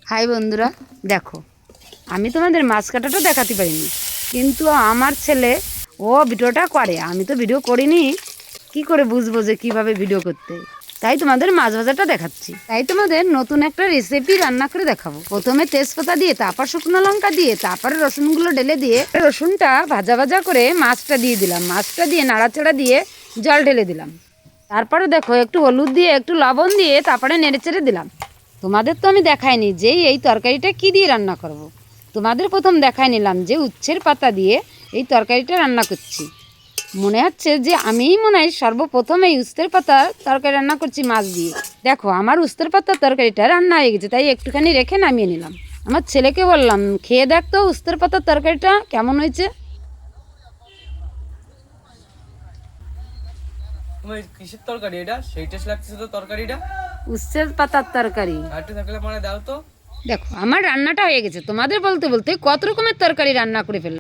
High বন্ধুরা, দেখো আমি তোমাদের মাছ কাটাটা দেখাতে পারিনি, কিন্তু আমার ছেলে ও ভিডিওটা করে। আমি তো ভিডিও করিনি, কি করে বুঝবো যে কীভাবে ভিডিও করতে? তাই তোমাদের মাছ ভাজাটা দেখাচ্ছি। তাই তোমাদের নতুন একটা রেসিপি রান্না করে দেখাবো। প্রথমে তেজপাতা দিয়ে, তারপর শুকনো লঙ্কা দিয়ে, তারপরে রসুনগুলো ঢেলে দিয়ে, রসুনটা ভাজা ভাজা করে মাছটা দিয়ে দিলাম। মাছটা দিয়ে নাড়াচাড়া দিয়ে জল ঢেলে দিলাম। তারপরে দেখো একটু হলুদ দিয়ে, একটু লবণ দিয়ে, তারপরে নেড়েচেড়ে দিলাম। তোমাদের তো আমি দেখাইনি যে এই তরকারিটা কি দিয়ে রান্না করব। তোমাদের প্রথম দেখাই নিলাম যে উচ্ছের পাতা দিয়ে এই তরকারিটা রান্না করছি। মনে হচ্ছে যে আমিই মনে হয় সর্বপ্রথম এই উস্তের পাতার তরকারি রান্না করছি মাছ দিয়ে। দেখো আমার উস্তের পাতার তরকারিটা রান্না হয়ে গেছে, তাই একটুখানি রেখে নামিয়ে নিলাম। আমার ছেলেকে বললাম, খেয়ে দেখ তো উস্তের পাতার তরকারিটা কেমন হয়েছে। তোমার কিসের তরকারি এটা? সেই টেস্ট লাগতেছে তো তরকারিটা। উস্তের পাতার তরকারি আরেকটু থাকলে মানে দাও তো। দেখো আমার রান্নাটা হয়ে গেছে। তোমাদের বলতে বলতে কত রকমের তরকারি রান্না করে ফেললাম।